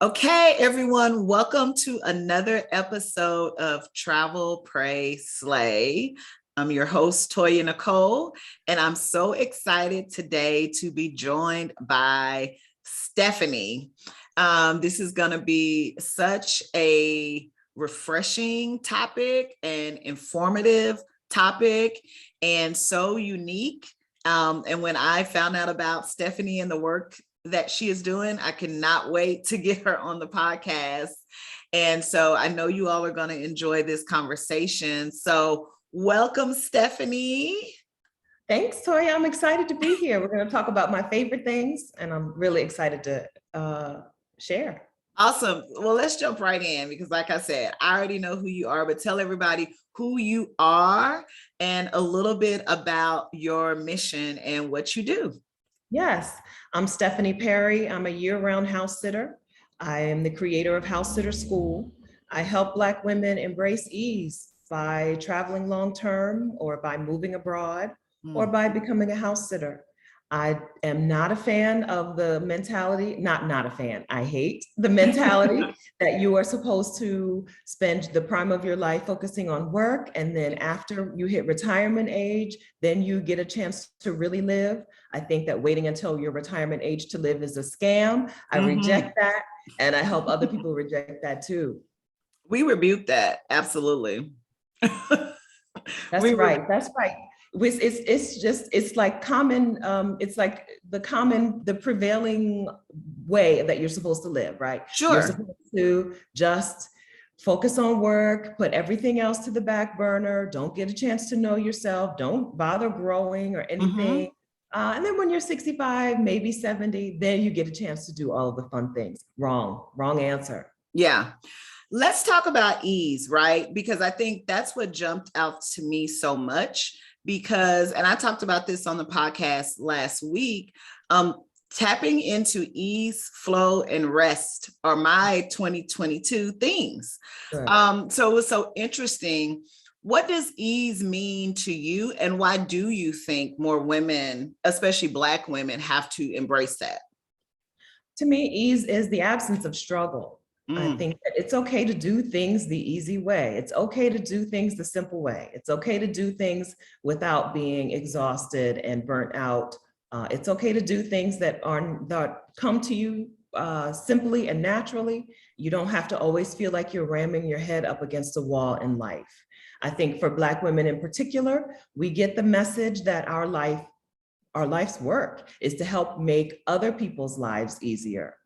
Okay, everyone, welcome to another episode of Travel, Pray, Slay. I'm your host, Toya Nicole, and I'm so excited today to be joined by Stephanie. This is going to be such a refreshing topic and informative topic and so unique. And when I found out about Stephanie and the work that she is doing, I cannot wait to get her on the podcast. And so I know you all are going to enjoy this conversation. So welcome, Stephanie. Thanks, Toya. I'm excited to be here. We're going to talk about my favorite things, and I'm really excited to share. Awesome. Well, let's jump right in because, like I said, I already know who you are, but tell everybody who you are and a little bit about your mission and what you do. Yes, I'm Stephanie Perry. I'm a year-round house sitter. I am the creator of House Sitter School. I help Black women embrace ease by traveling long-term or by moving abroad or by becoming a house sitter. I am not a fan of the mentality, not a fan, I hate the mentality that you are supposed to spend the prime of your life focusing on work. And then after you hit retirement age, then you get a chance to really live. I think that waiting until your retirement age to live is a scam. I reject that. And I help other people reject that too. We rebuke that. Absolutely. That's right. That's right. It's like common, it's like the prevailing way that you're supposed to live, right? Sure. You're supposed to just focus on work, put everything else to the back burner, don't get a chance to know yourself, don't bother growing or anything. And then when you're 65, maybe 70, then you get a chance to do all of the fun things. Wrong answer. Yeah. Let's talk about ease, right? Because I think that's what jumped out to me so much because, and I talked about this on the podcast last week, tapping into ease, flow, and rest are my 2022 things. Right. So it was so interesting. What does ease mean to you? And why do you think more women, especially Black women, have to embrace that? To me, ease is the absence of struggle. I think that it's okay to do things the easy way. It's okay to do things the simple way. It's okay to do things without being exhausted and burnt out. It's okay to do things that come to you simply and naturally. You don't have to always feel like you're ramming your head up against a wall in life. I think for Black women in particular, we get the message that our life's work is to help make other people's lives easier.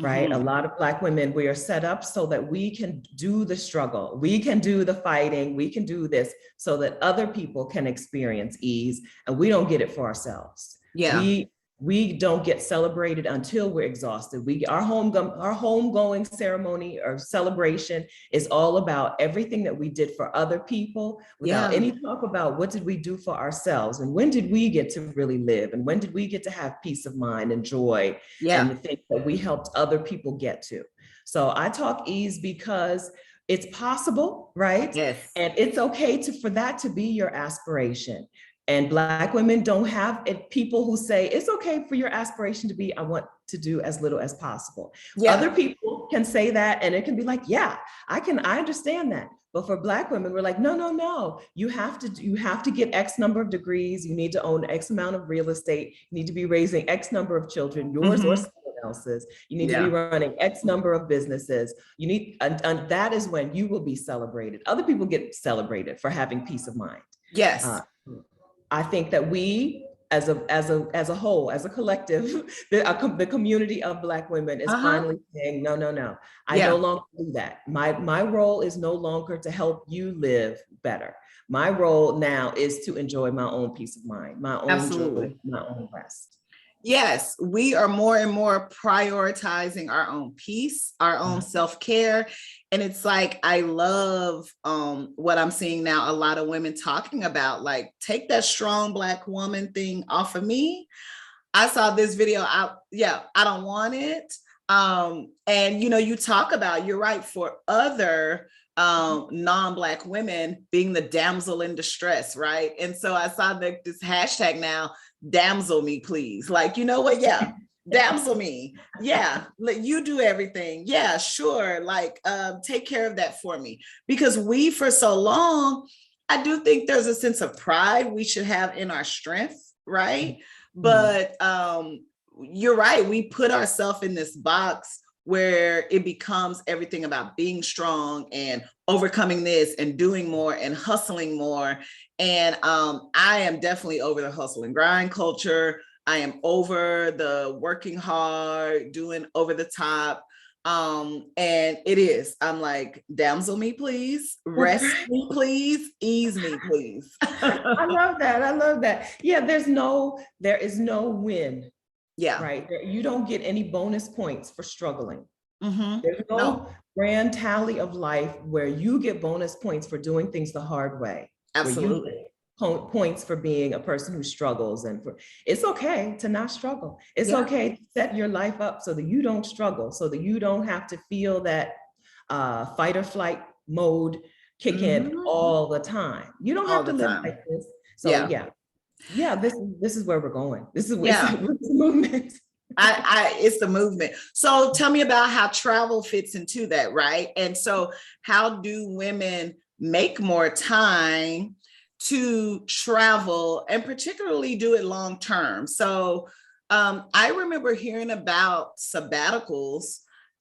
Right? A lot of Black women, we are set up so that we can do the struggle, we can do the fighting, we can do this so that other people can experience ease and we don't get it for ourselves. Yeah. We don't get celebrated until we're exhausted. Our homegoing ceremony or celebration is all about everything that we did for other people without any talk about what did we do for ourselves and when did we get to really live and when did we get to have peace of mind and joy and the things that we helped other people get to. So I talk ease because it's possible, right? Yes. And it's okay for that to be your aspiration. And Black women don't have people who say, it's okay for your aspiration to be, I want to do as little as possible. Yeah. Other people can say that and it can be like, yeah, I understand that. But for Black women, we're like, no. You have to get X number of degrees. You need to own X amount of real estate. You need to be raising X number of children, yours or someone else's. You need to be running X number of businesses. You need, and that is when you will be celebrated. Other people get celebrated for having peace of mind. Yes. I think that we, as a whole, as a collective, the community of Black women is finally saying, no. I no longer do that. My role is no longer to help you live better. My role now is to enjoy my own peace of mind, my own joy, my own rest. Yes, we are more and more prioritizing our own peace, our own self-care. And it's like, I love what I'm seeing now, a lot of women talking about, like, take that strong Black woman thing off of me. I saw this video out. Yeah, I don't want it. And, you talk about, you're right, for other non-Black women being the damsel in distress, right? And so I saw this hashtag now, damsel me, please. Like, you know what? Yeah, damsel me. Yeah, let you do everything. Yeah, sure. Like, take care of that for me. Because we, for so long, I do think there's a sense of pride we should have in our strength, right? But you're right. We put ourselves in this box where it becomes everything about being strong and overcoming this and doing more and hustling more. And I am definitely over the hustle and grind culture. I am over the working hard, doing over the top. And I'm like, damsel me, please, rest me, please, ease me, please. I love that. I love that. Yeah, there is no win. Yeah. Right. You don't get any bonus points for struggling. Mm-hmm. There's no grand tally of life where you get bonus points for doing things the hard way. Absolutely. Where you get points for being a person who struggles, and it's okay to not struggle. It's okay to set your life up so that you don't struggle, so that you don't have to feel that fight or flight mode kick in all the time. You don't have to live like this. So yeah, this is where we're going. This is the movement. It's the movement. So tell me about how travel fits into that, right? And so how do women make more time to travel and particularly do it long term? So I remember hearing about sabbaticals.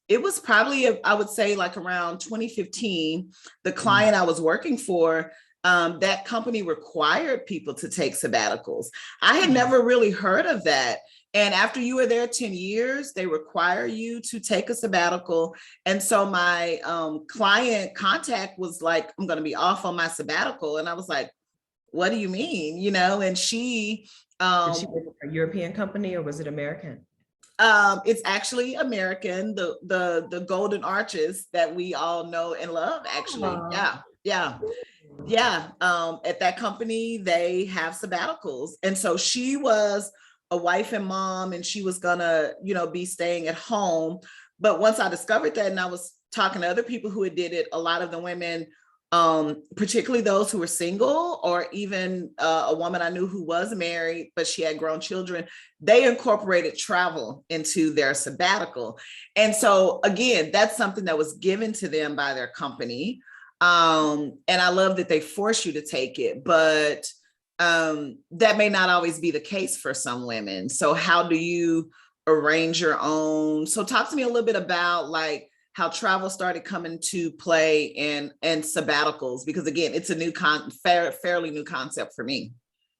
It was probably, I would say, like around 2015, the client I was working for, that company required people to take sabbaticals. I had never really heard of that. And after you were there 10 years, they require you to take a sabbatical. And so my client contact was like, I'm going to be off on my sabbatical. And I was like, what do you mean? You know, and she Did she work for a European company or was it American? It's actually American, the Golden Arches that we all know and love, actually. Yeah. At that company, they have sabbaticals. And so she was a wife and mom, and she was gonna, be staying at home. But once I discovered that, and I was talking to other people who had did it, a lot of the women, particularly those who were single, or even a woman I knew who was married, but she had grown children, they incorporated travel into their sabbatical. And so again, that's something that was given to them by their company. And I love that they force you to take it, but that may not always be the case for some women. So how do you arrange your own? So talk to me a little bit about like how travel started coming to play in sabbaticals, because again, it's a new fairly new concept for me.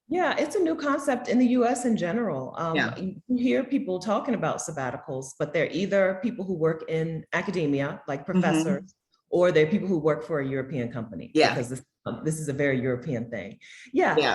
Yeah, it's a new concept in the US in general. You hear people talking about sabbaticals, but they're either people who work in academia, like professors, or they're people who work for a European company. Because this is a very European thing.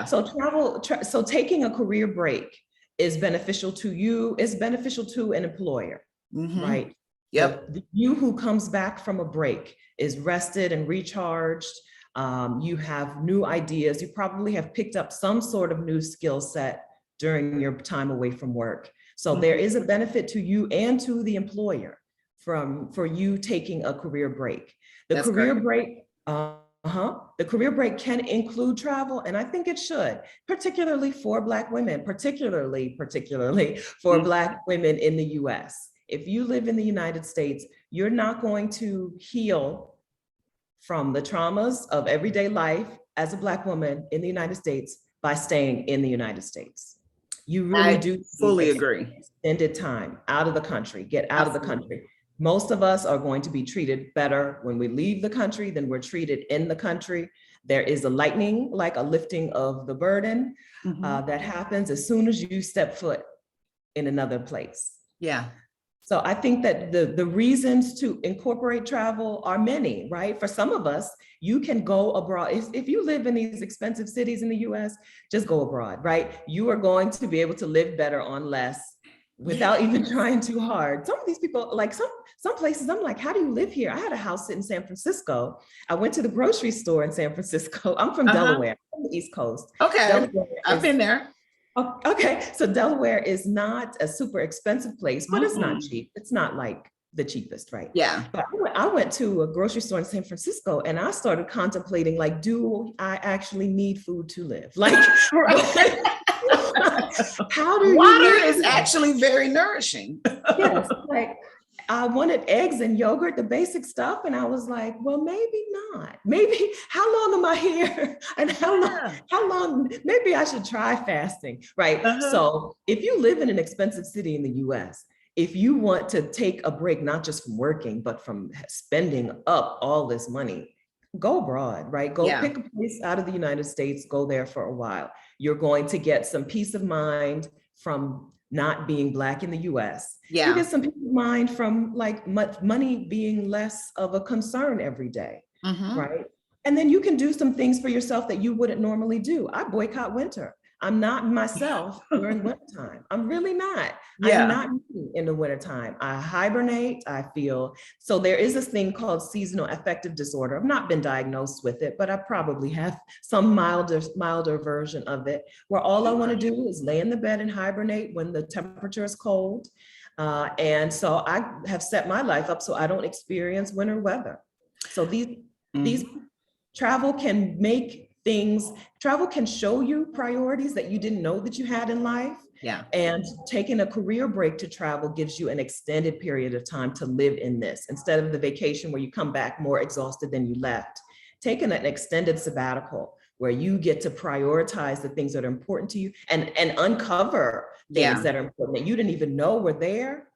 So taking a career break is beneficial to you, is beneficial to an employer, right? Yep. So you who comes back from a break is rested and recharged. You have new ideas. You probably have picked up some sort of new skill set during your time away from work. So there is a benefit to you and to the employer for you taking a career break. The career break can include travel, and I think it should, particularly for Black women, particularly for Black women in the US. If you live in the United States, you're not going to heal from the traumas of everyday life as a Black woman in the United States by staying in the United States. You really do fully agree. Extended time out of the country, get out of the country. Most of us are going to be treated better when we leave the country than we're treated in the country. There is a lifting of the burden that happens as soon as you step foot in another place. Yeah. So I think that the reasons to incorporate travel are many, right? For some of us, you can go abroad. If you live in these expensive cities in the US, just go abroad, right? You are going to be able to live better on less without even trying too hard. Some of these people, like some places, I'm like, how do you live here? I had a house in San Francisco. I went to the grocery store in San Francisco. I'm from Delaware, on the East Coast. Okay, I've been there. Okay, so Delaware is not a super expensive place, but it's not cheap. It's not like the cheapest, right? Yeah. But I went to a grocery store in San Francisco and I started contemplating, like, do I actually need food to live? Like, how do you Water live? is actually very nourishing. Yes, like I wanted eggs and yogurt, the basic stuff. And I was like, well, maybe not. Maybe how long am I here? And how long, maybe I should try fasting, right? Uh-huh. So if you live in an expensive city in the US, if you want to take a break, not just from working, but from spending up all this money, go abroad, right? Go Yeah. pick a place out of the United States, go there for a while. You're going to get some peace of mind from not being Black in the US. You Yeah. get some peace of mind from like money being less of a concern every day, right? And then you can do some things for yourself that you wouldn't normally do. I boycott winter. I'm not myself during wintertime. I'm really not. I am not me in the wintertime. I hibernate. I feel so. There is this thing called seasonal affective disorder. I've not been diagnosed with it, but I probably have some milder version of it, where all I want to do is lay in the bed and hibernate when the temperature is cold. And so I have set my life up so I don't experience winter weather. So these travel can travel can show you priorities that you didn't know that you had in life. Yeah. And taking a career break to travel gives you an extended period of time to live in this, instead of the vacation where you come back more exhausted than you left. Taking an extended sabbatical where you get to prioritize the things that are important to you and uncover things that are important that you didn't even know were there,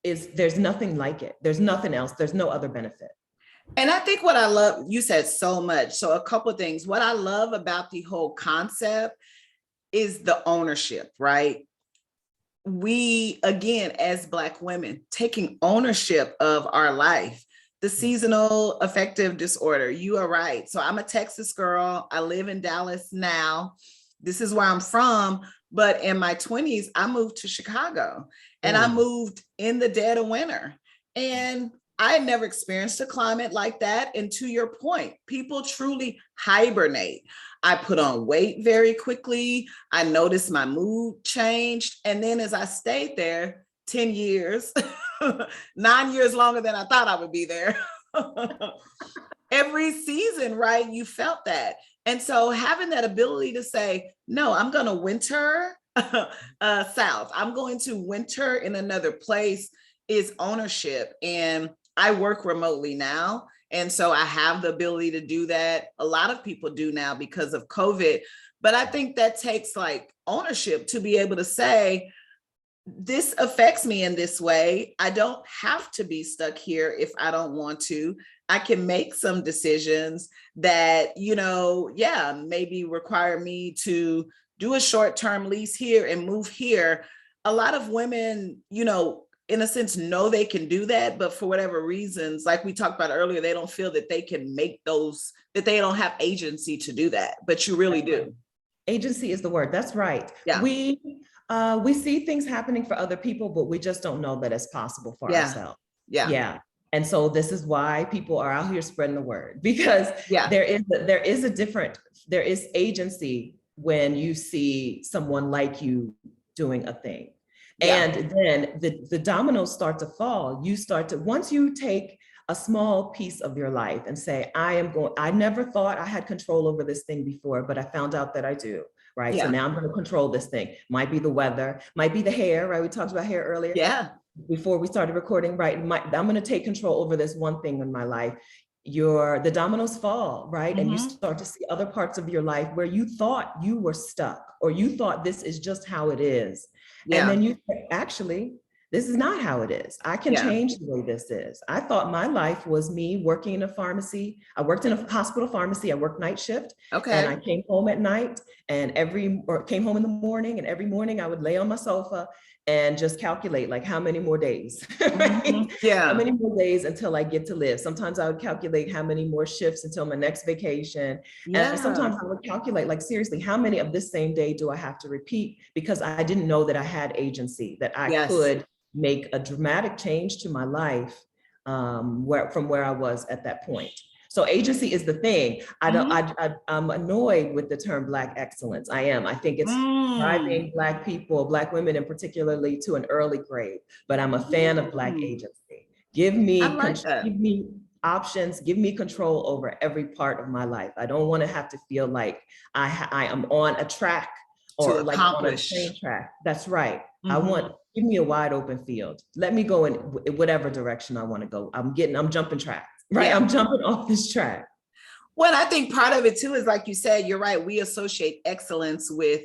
there's nothing like it. There's nothing else. There's no other benefit. And I think what I love, you said so much. So a couple of things. What I love about the whole concept is the ownership, right? We, again, as Black women, taking ownership of our life. The seasonal affective disorder, you are right. So I'm a Texas girl. I live in Dallas now. This is where I'm from. But in my 20s, I moved to Chicago and I moved in the dead of winter. And I had never experienced a climate like that. And to your point, people truly hibernate. I put on weight very quickly. I noticed my mood changed. And then as I stayed there 10 years, 9 years longer than I thought I would be there, every season, right, you felt that. And so having that ability to say, no, I'm going to winter south. I'm going to winter in another place is ownership. And I work remotely now. And so I have the ability to do that. A lot of people do now because of COVID. But I think that takes like ownership to be able to say, this affects me in this way. I don't have to be stuck here if I don't want to. I can make some decisions that, maybe require me to do a short-term lease here and move here. A lot of women, in a sense, know they can do that, but for whatever reasons, like we talked about earlier, they don't feel that they can make those, that they don't have agency to do that, but you really do. Agency is the word. That's right. Yeah. We see things happening for other people, but we just don't know that it's possible for ourselves. Yeah. And so this is why people are out here spreading the word, because there is agency when you see someone like you doing a thing. And then the dominoes start to fall. Once you take a small piece of your life and say, I never thought I had control over this thing before, but I found out that I do, right? So now I'm going to control this thing. Might be the weather, might be the hair, right? We talked about hair earlier. Yeah. Before we started recording, right? I'm going to take control over this one thing in my life. The dominoes fall, right? And you start to see other parts of your life where you thought you were stuck, or you thought this is just how it is. And then you say, actually, this is not how it is. I can change the way this is. I thought my life was me working in a pharmacy. I worked in a hospital pharmacy. I worked night shift. Okay. And I came home at night or came home in the morning, and every morning I would lay on my sofa and just calculate like how many more days, right? How many more days until I get to live. Sometimes I would calculate how many more shifts until my next vacation. And sometimes I would calculate, like, seriously, how many of this same day do I have to repeat? Because I didn't know that I had agency, that I could make a dramatic change to my life from where I was at that point. So agency is the thing. I'm annoyed with the term Black excellence. I am. I think it's driving Black people, Black women in particularly, to an early grave. But I'm a fan of Black agency. Give me options. Give me control over every part of my life. I don't want to have to feel like I am on a track to or like on a accomplish. train track. That's right. I Mhm. want, give me a wide open field. Let me go in whatever direction I want to go. I'm jumping tracks, right? Yeah. I'm jumping off this track. Well, I think part of it too is like you said, you're right. We associate excellence with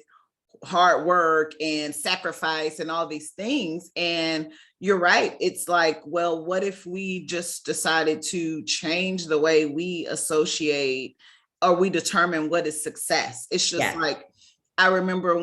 hard work and sacrifice and all these things. And you're right. It's like, well, what if we just decided to change the way we associate or we determine what is success? It's just Yes. like, I remember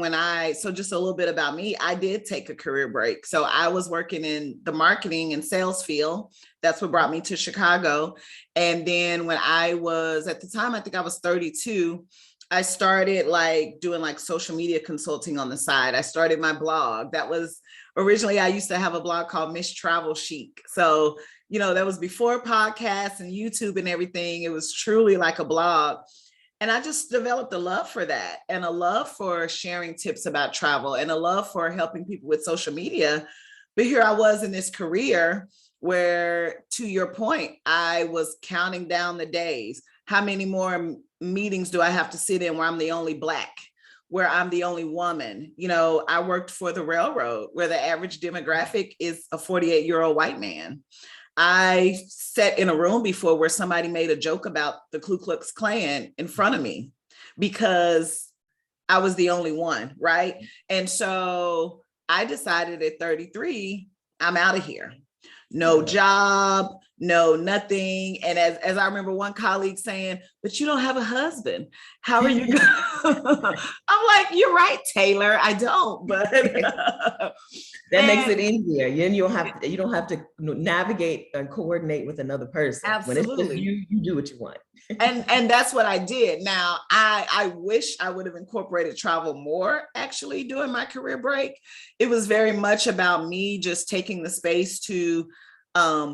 so just a little bit about me, I did take a career break. So I was working in the marketing and sales field. That's what brought me to Chicago. And then when I was at the time, I think I was 32, I started like doing like social media consulting on the side. I started my blog. That was originally, I used to have a blog called Miss Travel Chic. So, that was before podcasts and YouTube and everything. It was truly like a blog. And I just developed a love for that and a love for sharing tips about travel and a love for helping people with social media. But here I was in this career where, to your point, I was counting down the days. How many more meetings do I have to sit in where I'm the only Black, where I'm the only woman? I worked for the railroad where the average demographic is a 48-year-old white man. I sat in a room before where somebody made a joke about the Ku Klux Klan in front of me because I was the only one, right? And so I decided at 33, I'm out of here. No job, no nothing. And as I remember one colleague saying, but you don't have a husband. How are you going? I'm like, you're right, Taylor. I don't, but That makes it easier. Then you don't have to navigate and coordinate with another person. Absolutely. When it's just you do what you want. and that's what I did. Now, I wish I would have incorporated travel more actually during my career break. It was very much about me just taking the space to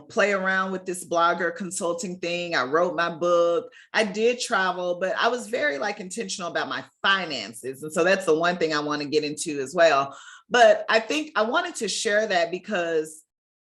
play around with this blogger consulting thing. I wrote my book. I did travel, but I was very like intentional about my finances. And so that's the one thing I want to get into as well. But I think I wanted to share that because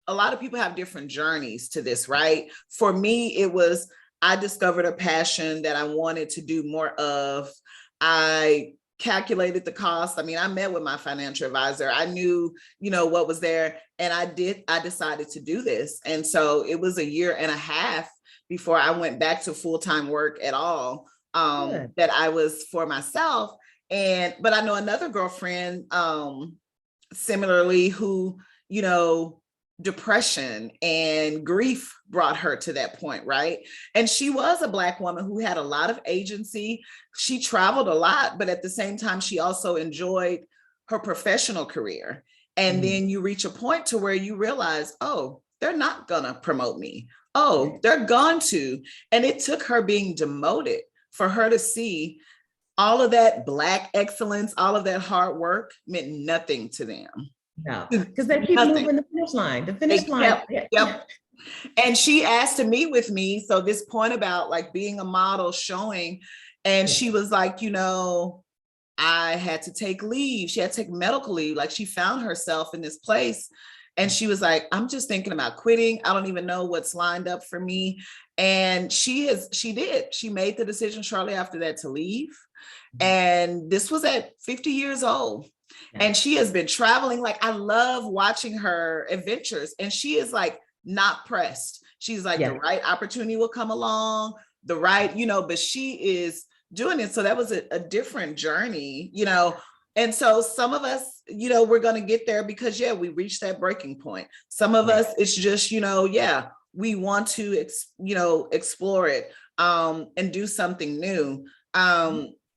a lot of people have different journeys to this, right? For me, it was, I discovered a passion that I wanted to do more of. I calculated the cost. I mean, I met with my financial advisor. I knew, what was there. And I decided to do this. And so it was a year and a half before I went back to full-time work at all, that I was for myself. But I know another girlfriend, similarly, who, depression and grief brought her to that point, right? And she was a Black woman who had a lot of agency. She traveled a lot, but at the same time, she also enjoyed her professional career. And then you reach a point to where you realize, oh, they're not gonna promote me. Oh, they're going to. And it took her being demoted for her to see all of that Black excellence, all of that hard work meant nothing to them. No, because they keep moving the finish line. The finish line. Yep. And she asked to meet with me. So this point about like being a model, showing, and she was like, I had to take leave. She had to take medical leave. Like she found herself in this place. And she was like, I'm just thinking about quitting. I don't even know what's lined up for me. And she did. She made the decision shortly after that to leave. And this was at 50 years old. And she has been traveling. Like, I love watching her adventures. And she is like not pressed. She's like, the right opportunity will come along, the right, but she is doing it. So that was a different journey, And so some of us, we're going to get there because, we reached that breaking point. Some of us, it's just, we want to, explore it and do something new.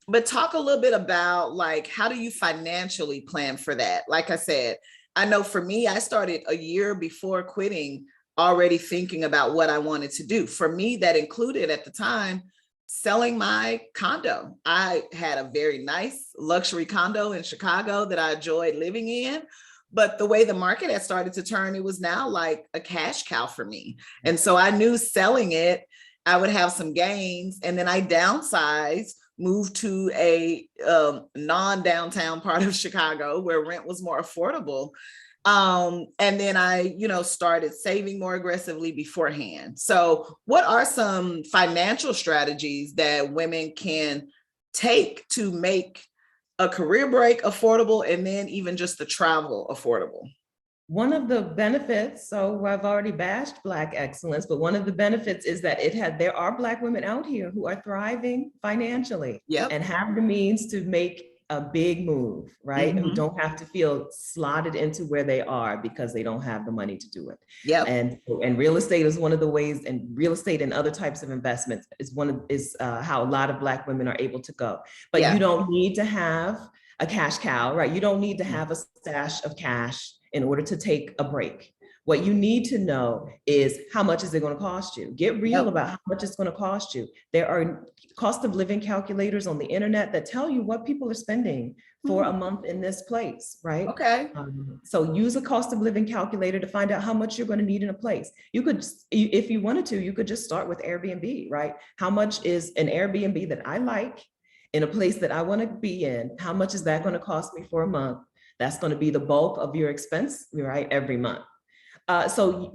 But talk a little bit about like, how do you financially plan for that? Like I said, I know for me, I started a year before quitting already thinking about what I wanted to do. For me, that included at the time, selling my condo. I had a very nice luxury condo in Chicago that I enjoyed living in. But the way the market had started to turn, it was now like a cash cow for me. And so I knew selling it, I would have some gains. And then I downsized, moved to a non-downtown part of Chicago where rent was more affordable. And then I, started saving more aggressively beforehand. So what are some financial strategies that women can take to make a career break affordable, and then even just the travel affordable? One of the benefits, so I've already bashed Black excellence, but one of the benefits is that there are Black women out here who are thriving financially Yep. and have the means to make a big move, right? Who don't have to feel slotted into where they are because they don't have the money to do it. Yep. And real estate is one of the ways, and real estate and other types of investments is how a lot of Black women are able to go. But Yeah. you don't need to have a cash cow, right? You don't need to have a stash of cash in order to take a break. What you need to know is how much is it going to cost you? Get real about how much it's going to cost you. There are cost of living calculators on the internet that tell you what people are spending for a month in this place, right? Okay. So use a cost of living calculator to find out how much you're going to need in a place. You could, if you wanted to, you could just start with Airbnb, right? How much is an Airbnb that I like in a place that I want to be in? How much is that going to cost me for a month? That's going to be the bulk of your expense, right, every month. So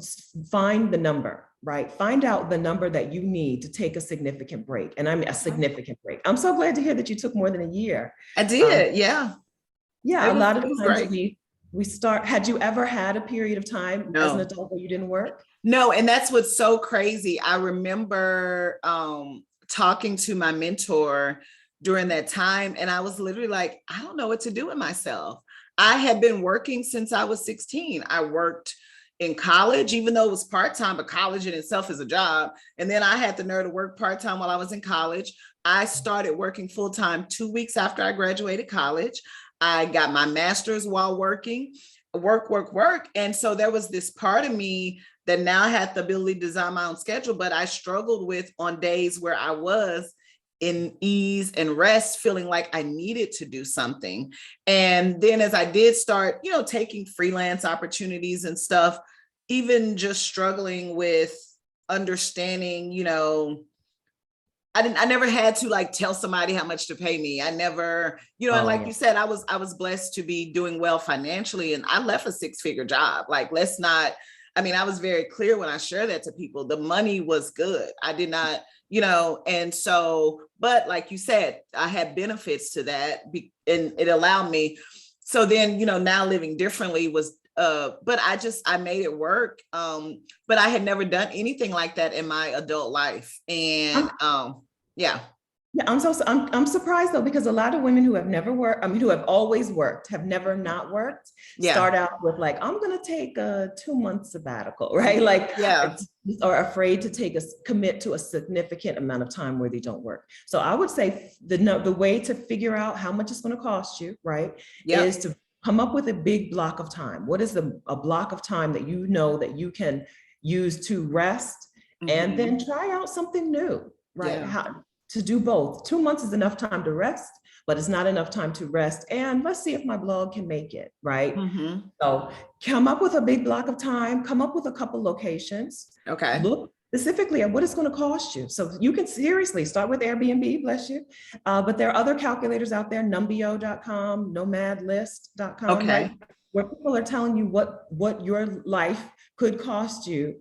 find the number, right? Find out the number that you need to take a significant break. And I mean a significant break. I'm so glad to hear that you took more than a year. I did, yeah. Yeah, a lot of times we start, had you ever had a period of time as an adult where you didn't work? No, and that's what's so crazy. I remember talking to my mentor during that time, and I was literally like, I don't know what to do with myself. I had been working since I was 16. I worked in college, even though it was part-time, but college in itself is a job. And then I had the nerve to work part-time while I was in college. I started working full-time 2 weeks after I graduated college. I got my master's while working, work. And so there was this part of me that now had the ability to design my own schedule, but I struggled with on days where I was in ease and rest, feeling like I needed to do something. And then as I did start, taking freelance opportunities and stuff, even just struggling with understanding, I never had to like tell somebody how much to pay me. I never, and like you said, I was blessed to be doing well financially, and I left a 6-figure job. Like, I was very clear when I share that to people. The money was good. I did not, and so, but like you said, I had benefits to that, and it allowed me. So then, now living differently was, but I made it work. But I had never done anything like that in my adult life. And yeah. Yeah, I'm surprised though, because a lot of women who have never worked, who have always worked, have never not worked, start out with like, I'm going to take a 2-month sabbatical, right? Like, or afraid to commit to a significant amount of time where they don't work. So I would say the way to figure out how much it's going to cost you, right, is to come up with a big block of time. What is a block of time that that you can use to rest, and then try out something new, right? To do both. 2 months is enough time to rest, but it's not enough time to rest. And let's see if my blog can make it, right? So come up with a big block of time, come up with a couple locations. Okay. Look specifically at what it's going to cost you. So you can seriously start with Airbnb, bless you. But there are other calculators out there, numbeo.com, nomadlist.com, okay, where people are telling you what your life could cost you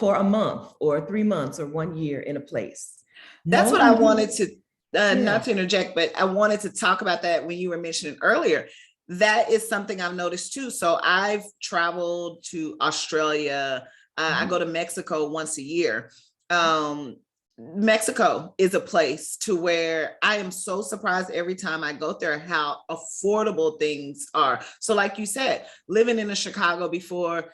for a month or 3 months or 1 year in a place. That's what I wanted to, not to interject, but I wanted to talk about that when you were mentioning earlier. That is something I've noticed too. So I've traveled to Australia. I go to Mexico once a year. Mexico is a place to where I am so surprised every time I go there how affordable things are. So like you said, living in Chicago before,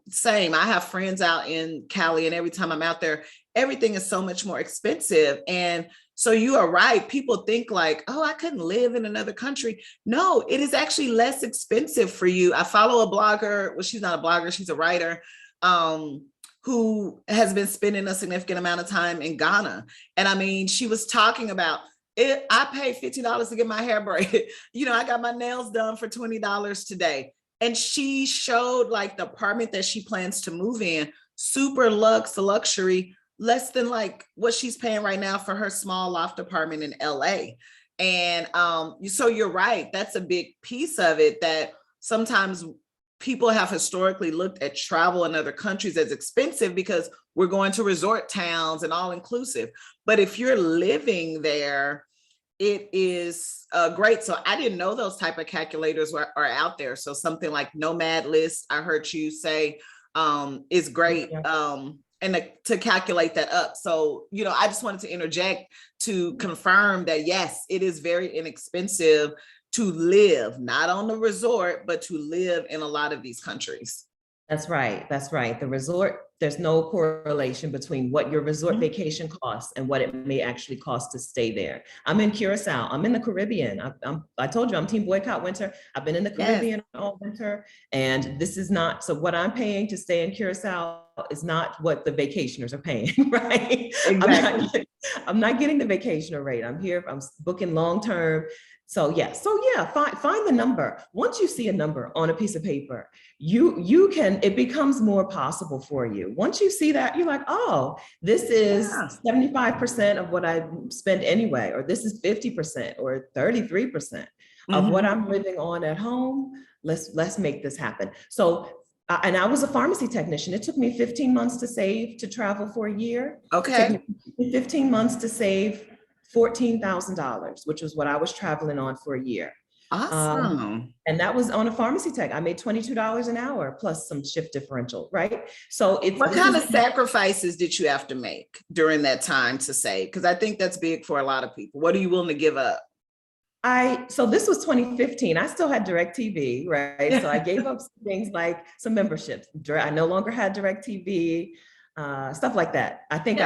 same. I have friends out in Cali, and every time I'm out there, everything is so much more expensive. And so you are right. People think like, oh, I couldn't live in another country. No, it is actually less expensive for you. I follow a blogger. Well, she's not a blogger. She's a writer. Who has been spending a significant amount of time in Ghana. And she was talking about it. I paid $50 to get my hair braided. I got my nails done for $20 today. And she showed like the apartment that she plans to move in, super luxury, less than like what she's paying right now for her small loft apartment in LA. And so you're right. That's a big piece of it, that sometimes people have historically looked at travel in other countries as expensive because we're going to resort towns and all inclusive. But if you're living there, it is great. So I didn't know those type of calculators are out there. So something like Nomad List, I heard you say, is great. Yeah. And to calculate that up. So, I just wanted to interject to confirm that, yes, it is very inexpensive to live, not on the resort, but to live in a lot of these countries. That's right. That's right. The resort, there's no correlation between what your resort Mhm. vacation costs and what it may actually cost to stay there. I'm in Curacao. I'm in the Caribbean. I told you I'm Team Boycott Winter. I've been in the Yes, Caribbean all winter, and this is not, so what I'm paying to stay in Curacao is not what the vacationers are paying, right? exactly. I'm not getting the vacationer rate. I'm here, I'm booking long term. So yeah, find the number. Once you see a number on a piece of paper, you can, it becomes more possible for you. Once you see that, you're like, oh, this is Yeah. 75% of what I spend anyway, or this is 50% or 33% of what Mhm. I'm living on at home. Let's make this happen. So and I was a pharmacy technician. It took me 15 months to save to travel for a year. It took Okay. me 15 months to save $14,000, which was what I was traveling on for a year. Um, Awesome. and that was on a pharmacy tech. I made $22 an hour plus some shift differential, right? So it's, What this kind is, of sacrifices did you have to make during that time to save? Because I think that's big for a lot of people. What are you willing to give up? so this was 2015. I still had DirecTV, right? So I Yeah. gave up some things like some memberships. I no longer had DirecTV, stuff like that. I think Yeah.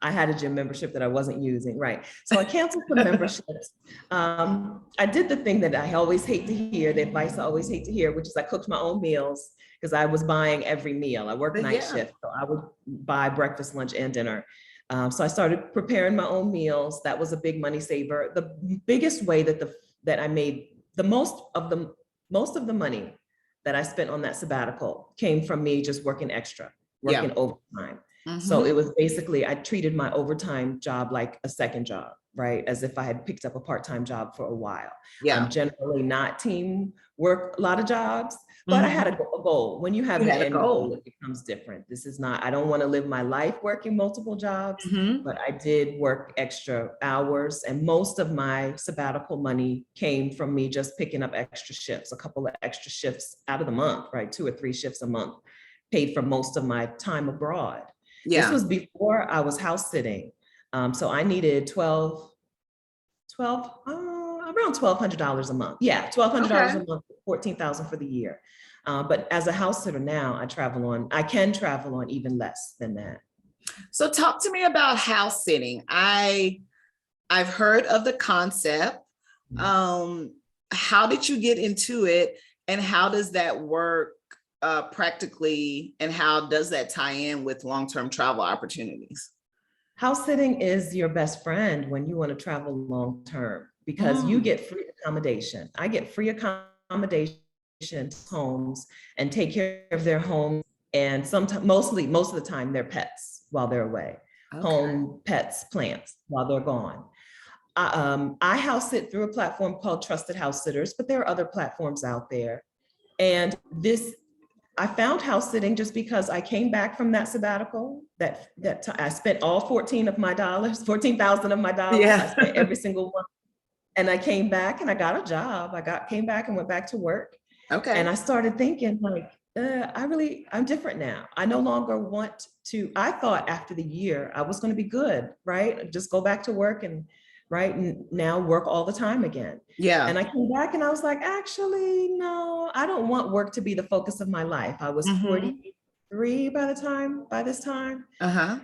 I had a gym membership that I wasn't using, right? So I canceled some memberships. I did the thing that I always hate to hear, the advice I always hate to hear, which is I cooked my own meals because I was buying every meal. I worked But night yeah. shift, so I would buy breakfast, lunch, and dinner. So I started preparing my own meals. That was a big money saver. The biggest way that I made most of the money that I spent on that sabbatical came from me just working extra, Yeah. working overtime. So Hmm. it was basically, I treated my overtime job like a second job, right? As if I had picked up a part-time job for a while. I'm Yeah. generally not team work a lot of jobs, but I had a Hmm. goal. When you have You an had a end goal, goal. it becomes different. This is not, I don't want to live my life working multiple jobs, Hmm. but I did work extra hours. And most of my sabbatical money came from me just picking up extra shifts, a couple of extra shifts out of the month, right? 2 or 3 shifts a month, paid for most of my time abroad. This Yeah. was before I was house sitting. So I needed 12, around $1,200 a month. Yeah, $1,200 Okay. a month, 14,000 for the year. But as a house sitter now, I can travel on even less than that. So talk to me about house sitting. I've heard of the concept. Um, how did you get into it, and how does that work practically, and how does that tie in with long-term travel opportunities? House sitting is your best friend when you want to travel long term because you Mm, get free accommodation. I get free accommodation to homes and take care of their homes, and sometimes, most of the time, their pets while they're away. okay. Home, pets, plants while they're gone. I house sit through a platform called Trusted House Sitters, but there are other platforms out there. And I found house sitting just because I came back from that sabbatical. I spent all 14 of my dollars, 14,000 of my dollars. I Yeah. spent every single one, and I came back and I got a job. Came back and went back to work, and Okay. I started thinking like, I'm different now. I no longer want to. I thought after the year I was going to be good, right? Just go back to work and right and now work all the time again. Yeah. And I came back and I was like, actually, no, I don't want work to be the focus of my life. I was Hmm. 43 by this time. Uh-huh.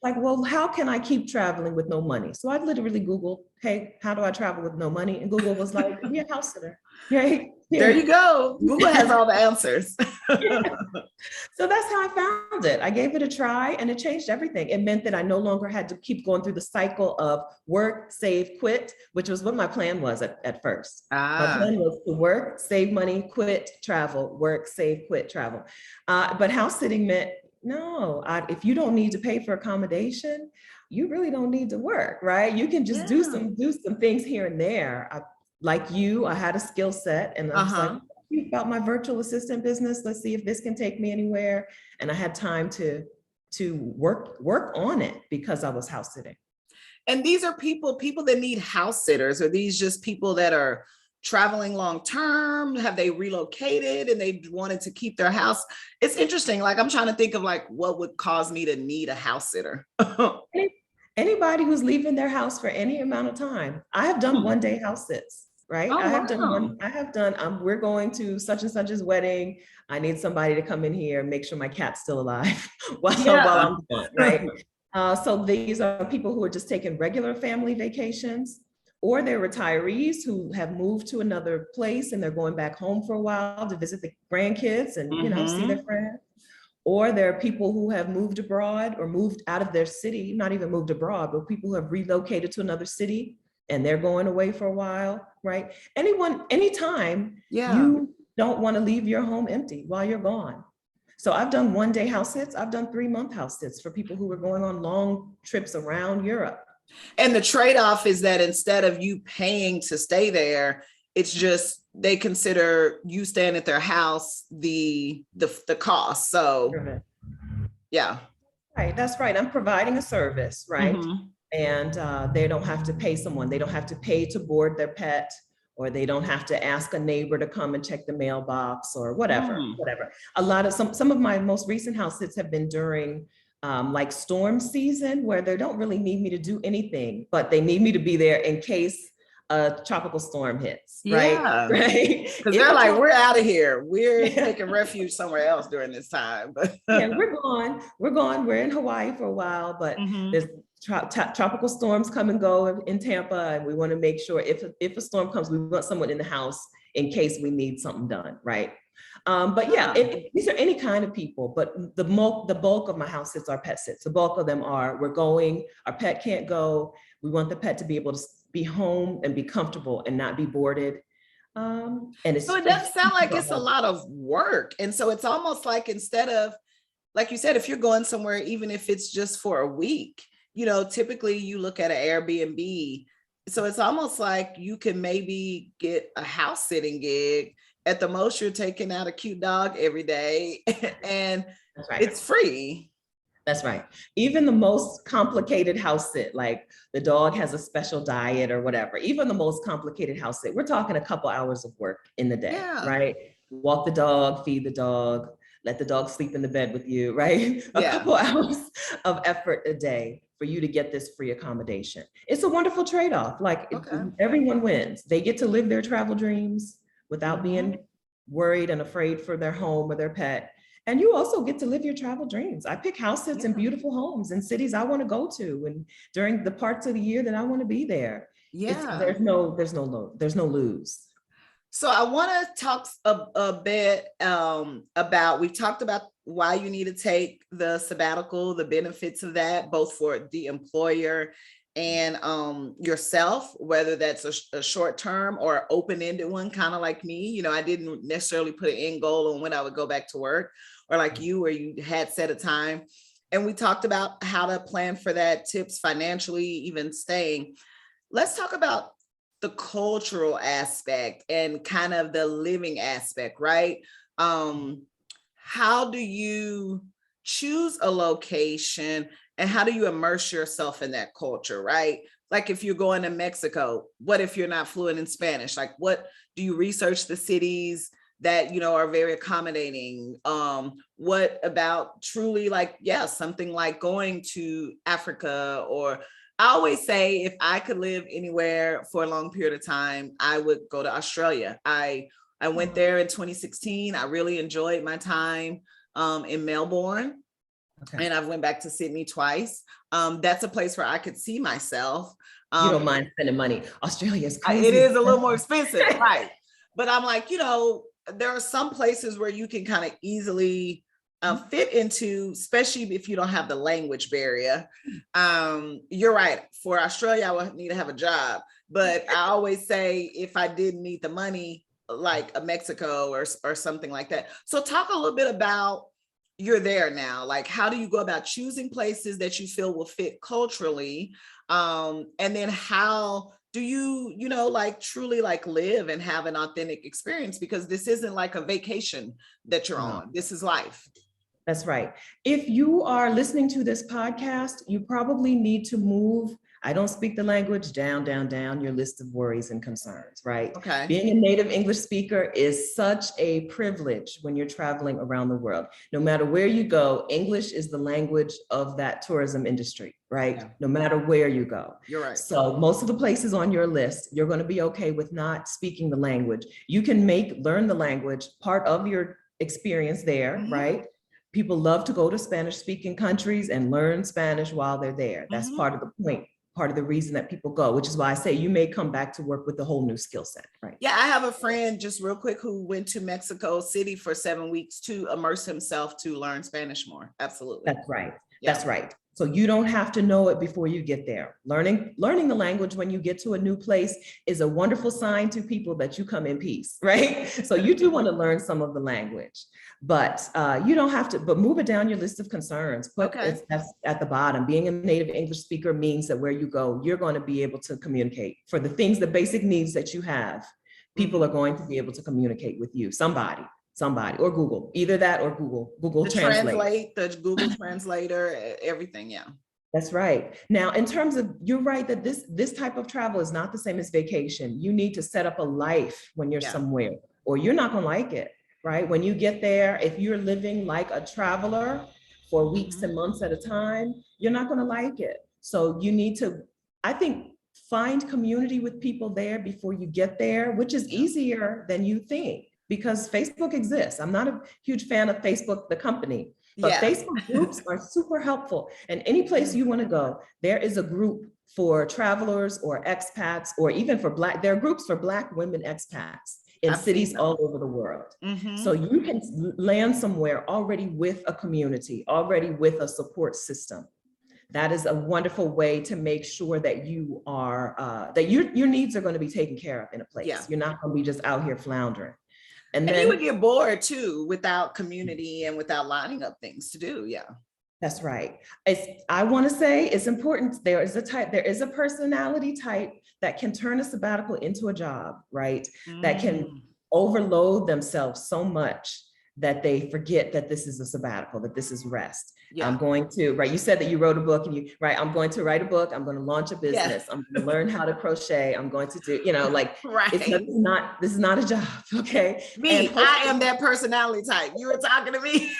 Like, well, how can I keep traveling with no money? So I literally Googled, hey, how do I travel with no money? And Google was like, be a house sitter. Right There you here. go. Google has all the answers. So that's how I found it. I gave it a try and it changed everything. It meant that I no longer had to keep going through the cycle of work, save, quit, which was what my plan was at first. My Ah, plan was to work, save money, quit, travel, work, save, quit, travel. But house sitting meant, no, if you don't need to pay for accommodation, you really don't need to work, right? You can just yeah. do some things here and there. Like you, I had a skill set and I was like, Uh-huh. about my virtual assistant business. Let's see if this can take me anywhere. And I had time to work on it because I was house sitting. And these are people that need house sitters. Are these just people that are traveling long term? Have they relocated and they wanted to keep their house? It's interesting. Like, I'm trying to think of like what would cause me to need a house sitter. Anybody who's leaving their house for any amount of time. I have done one day house sits, right? Oh, I have wow. done, we're going to such and such's wedding. I need somebody to come in here and make sure my cat's still alive while Yeah. I'm gone, right? So these are people who are just taking regular family vacations, or they're retirees who have moved to another place and they're going back home for a while to visit the grandkids and, see their friends. Or there are people who have moved abroad or moved out of their city, not even moved abroad, but people who have relocated to another city and they're going away for a while, right? Anytime Yeah. you don't want to leave your home empty while you're gone. So I've done one day house sits. I've done 3-month house sits for people who are going on long trips around Europe. And the trade-off is that instead of you paying to stay there, it's just they consider you staying at their house the cost. So yeah. Right, that's right. I'm providing a service, right? Mm-hmm. And they don't have to pay someone. They don't have to pay to board their pet, or they don't have to ask a neighbor to come and check the mailbox or whatever. A lot of some of my most recent house sits have been during like storm season, where they don't really need me to do anything, but they need me to be there in case a tropical storm hits, right? Yeah. Right. Because they're like, we're out of here. We're taking refuge somewhere else during this time. Yeah, we're gone. We're in Hawaii for a while, but there's tropical storms come and go in Tampa, and we want to make sure if a storm comes, we want someone in the house in case we need something done, right? But yeah, these are any kind of people, but the bulk of my house sits are pet sits. The bulk of them are, we're going, our pet can't go. We want the pet to be able to be home and be comfortable and not be boarded. So it does sound like it's a lot of work. And so it's almost like, instead of, like you said, if you're going somewhere, even if it's just for a week, typically you look at an Airbnb. So it's almost like you can maybe get a house sitting gig. At the most, you're taking out a cute dog every day and it's free. That's right. Even the most complicated house sit, like the dog has a special diet or whatever, even the most complicated house sit, we're talking a couple hours of work in the day, right? Walk the dog, feed the dog, let the dog sleep in the bed with you, right? A couple hours of effort a day for you to get this free accommodation. It's a wonderful trade-off. Like everyone wins. They get to live their travel dreams without being worried and afraid for their home or their pet. And you also get to live your travel dreams. I pick house sits in beautiful homes in cities I want to go to, and during the parts of the year that I want to be there. There's no lose. So I want to talk a bit about, we talked about why you need to take the sabbatical, the benefits of that, both for the employer and yourself, whether that's a short term or open-ended one, kind of like me. I didn't necessarily put an end goal on when I would go back to work, or like you, where you had set a time. And we talked about how to plan for that, tips financially, even staying. Let's talk about the cultural aspect and kind of the living aspect, right? How do you choose a location and how do you immerse yourself in that culture, right? Like if you're going to Mexico, what if you're not fluent in Spanish? Like, what do you research the cities that, are very accommodating? What about truly something like going to Africa? Or I always say, if I could live anywhere for a long period of time, I would go to Australia. I went there in 2016. I really enjoyed my time in Melbourne. And I've went back to Sydney twice. That's a place where I could see myself. You don't mind spending money. Australia is crazy. It is a little more expensive, right? But I'm like, there are some places where you can kind of easily fit into, especially if you don't have the language barrier. You're right. For Australia, I would need to have a job. But I always say, if I didn't need the money, like a Mexico or something like that. So talk a little bit about, you're there now. Like, how do you go about choosing places that you feel will fit culturally? And then how do you, truly live and have an authentic experience? Because this isn't like a vacation that you're on. This is life. That's right. If you are listening to this podcast, you probably need to move I don't speak the language, down, down, down your list of worries and concerns, right? Okay. Being a native English speaker is such a privilege when you're traveling around the world. No matter where you go, English is the language of that tourism industry, right? Yeah. No matter where you go. You're right. So most of the places on your list, you're going to be okay with not speaking the language. You can learn the language part of your experience there, right? People love to go to Spanish speaking countries and learn Spanish while they're there. That's part of the point, part of the reason that people go, which is why I say you may come back to work with a whole new skill set, right? Yeah, I have a friend, just real quick, who went to Mexico City for 7 weeks to immerse himself to learn Spanish more. Absolutely. That's right. Yeah. That's right. So you don't have to know it before you get there. Learning the language when you get to a new place is a wonderful sign to people that you come in peace, right? So you do want to learn some of the language, but you don't have to, but move it down your list of concerns. That's at the bottom. Being a native English speaker means that where you go, you're going to be able to communicate for the things, the basic needs that you have. People are going to be able to communicate with you, somebody, or Google, either that or Google Translate, the Google Translator, everything. Yeah. That's right. Now, in terms of, you're right that this type of travel is not the same as vacation. You need to set up a life when you're somewhere, or you're not going to like it, right? When you get there, if you're living like a traveler for weeks and months at a time, you're not going to like it. So you need to, I think, find community with people there before you get there, which is easier than you think, because Facebook exists. I'm not a huge fan of Facebook, the company, but Facebook groups are super helpful. And any place you want to go, there is a group for travelers or expats, or even for there are groups for Black women expats in cities all over the world. So you can land somewhere already with a community, already with a support system. That is a wonderful way to make sure that you are, that your needs are going to be taken care of in a place. You're not going to be just out here floundering. And then you would get bored too without community and without lining up things to do. Yeah. That's right. I want to say it's important. There is a personality type that can turn a sabbatical into a job, right? That can overload themselves so much that they forget that this is a sabbatical, that this is rest. I'm going to, right? You said that you wrote a book and I'm going to write a book. I'm going to launch a business. I'm going to learn how to crochet. I'm going to do, this is not a job. Okay. I am that personality type. You were talking to me.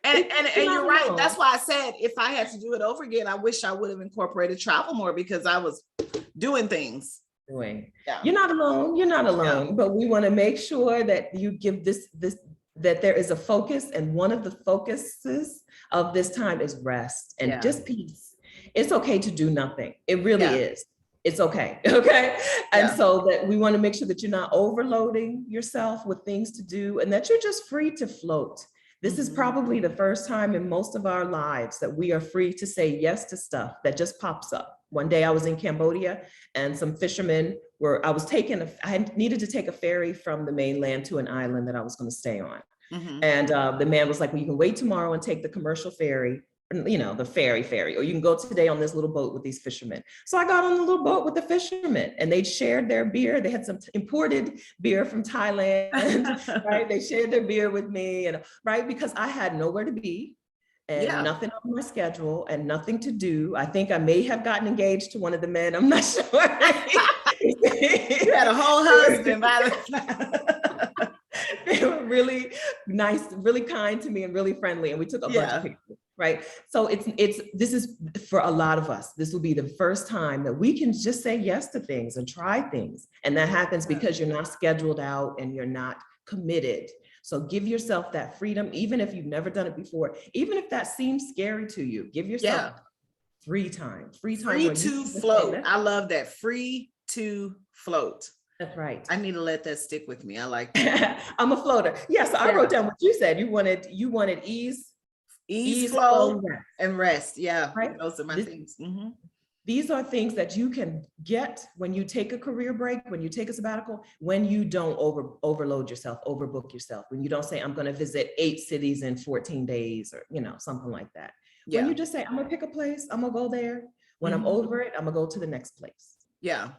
And you're right. That's why I said, if I had to do it over again, I wish I would have incorporated travel more, because I was doing things. You're not alone, but we want to make sure that you give that there is a focus, and one of the focuses of this time is rest and just peace. It's okay to do nothing. It really is. It's okay. Okay. And so that we want to make sure that you're not overloading yourself with things to do, and that you're just free to float. This is probably the first time in most of our lives that we are free to say yes to stuff that just pops up. One day I was in Cambodia, and some fishermen I needed to take a ferry from the mainland to an island that I was going to stay on. And the man was like, well, you can wait tomorrow and take the commercial ferry, the ferry, or you can go today on this little boat with these fishermen. So I got on the little boat with the fishermen, and they shared their beer. They had some imported beer from Thailand, right? They shared their beer with me, and right, because I had nowhere to be and nothing on my schedule and nothing to do. I think I may have gotten engaged to one of the men. I'm not sure. You had a whole husband, by the They were really nice, really kind to me, and really friendly. And we took a bunch of pictures, right? So this is for a lot of us. This will be the first time that we can just say yes to things and try things. And that happens because you're not scheduled out and you're not committed. So give yourself that freedom, even if you've never done it before, even if that seems scary to you. Give yourself free time. Free to float. I love that. Free to float. That's right. I need to let that stick with me. I like that. I'm a floater. Yes, I wrote down what you said. You wanted ease, flow, and rest. Yeah, right. Those are my things. These are things that you can get when you take a career break, when you take a sabbatical, when you don't overload yourself, overbook yourself, when you don't say, I'm going to visit 8 cities in 14 days or, something like that. When you just say, I'm going to pick a place, I'm going to go there. When I'm over it, I'm going to go to the next place. Yeah.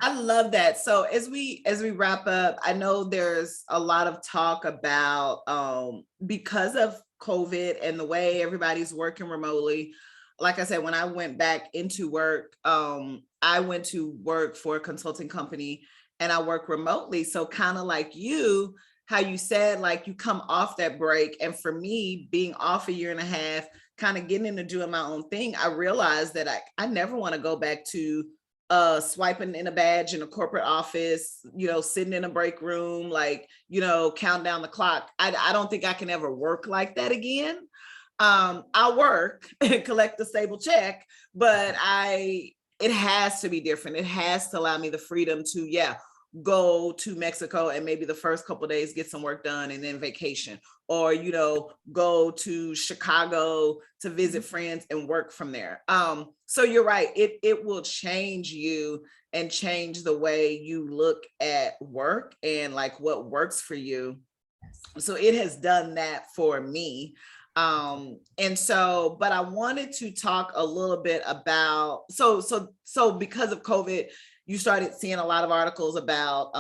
I love that. So as we wrap up, I know there's a lot of talk about because of COVID and the way everybody's working remotely, like I said, when I went back into work, I went to work for a consulting company and I work remotely. So kind of like you, how you said, like you come off that break. And for me, being off a year and a half, kind of getting into doing my own thing, I realized that I never want to go back to swiping in a badge in a corporate office, sitting in a break room, like, count down the clock. I don't think I can ever work like that again. I'll work and collect a stable check, but it has to be different. It has to allow me the freedom to, go to Mexico and maybe the first couple of days get some work done and then vacation, or go to Chicago to visit friends and work from there. So you're right, it will change you and change the way you look at work and like what works for you. So it has done that for me. And so, but I wanted to talk a little bit about, so because of COVID, you started seeing a lot of articles about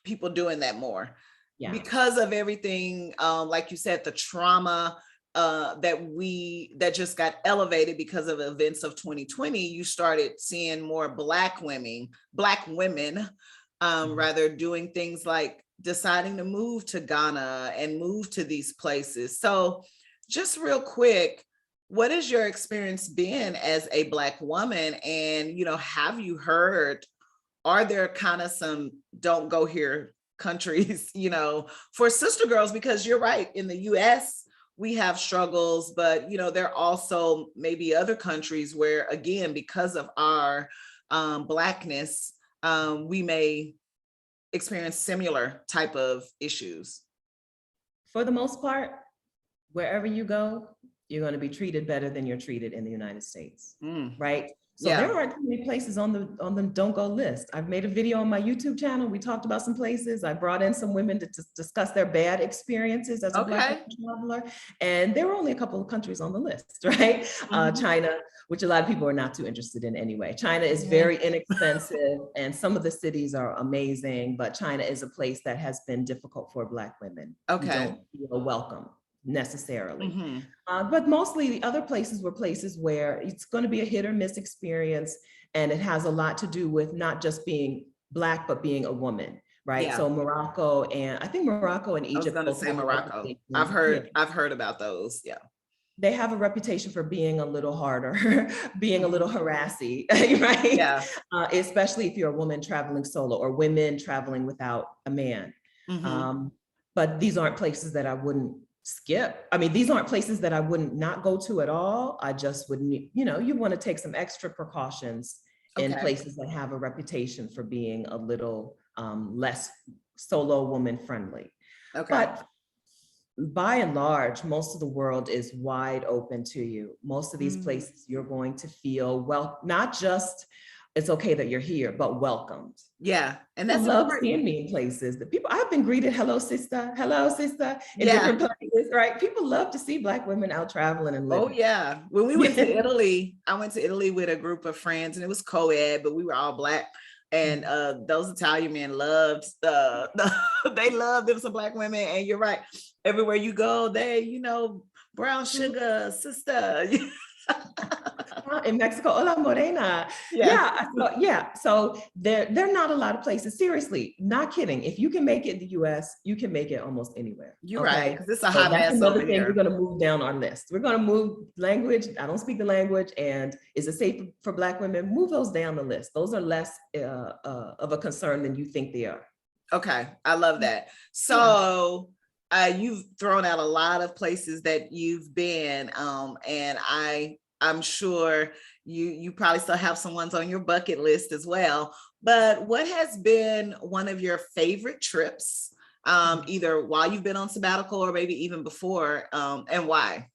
people doing that more. Yeah. Because of everything, like you said, the trauma that just got elevated because of events of 2020, you started seeing more Black women, rather doing things like deciding to move to Ghana and move to these places. So just real quick, what has your experience been as a Black woman? And, have you heard, are there kind of some don't go here countries, for sister girls? Because you're right, in the US, we have struggles, but, there are also maybe other countries where, again, because of our Blackness, we may experience similar type of issues. For the most part, wherever you go, you're going to be treated better than you're treated in the United States, right? So there aren't too many places on the don't go list. I've made a video on my YouTube channel. We talked about some places. I brought in some women to discuss their bad experiences as a Black traveler. And there were only a couple of countries on the list, right? China, which a lot of people are not too interested in anyway. China is very inexpensive and some of the cities are amazing, but China is a place that has been difficult for Black women. You don't feel welcome necessarily. But mostly the other places were places where it's going to be a hit or miss experience. And it has a lot to do with not just being Black, but being a woman, right? Yeah. So Morocco, and I think Morocco and Egypt. I was going to say Morocco. I've heard about those. Yeah. They have a reputation for being a little harder, being a little harassy, right? Yeah. Especially if you're a woman traveling solo or women traveling without a man. But these aren't places that I wouldn't skip. I mean, these aren't places that I wouldn't not go to at all. I just wouldn't, you want to take some extra precautions in places that have a reputation for being a little less solo woman friendly. But by and large, most of the world is wide open to you. Most of these places you're going to feel, well, not just it's okay that you're here, but welcomed. Yeah. And that's I love seeing me in places that people, I've been greeted, hello, sister, in different places, right? People love to see Black women out traveling and living. Oh yeah. When we went to Italy, I went to Italy with a group of friends and it was co-ed, but we were all Black. And those Italian men loved they loved them some Black women. And you're right. Everywhere you go, they, brown sugar, sister. In Mexico, hola morena. So there are not a lot of places. Seriously, not kidding. If you can make it in the US, you can make it almost anywhere. You're right, because it's a hot mess. That's another thing we're going to move down our list. We're going to move language. I don't speak the language, and is it safe for Black women? Move those down the list. Those are less of a concern than you think they are. Okay, I love that. So. You've thrown out a lot of places that you've been, and I'm sure you probably still have some ones on your bucket list as well. But what has been one of your favorite trips, either while you've been on sabbatical or maybe even before, and why?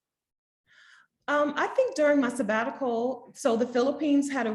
I think during my sabbatical, so the Philippines had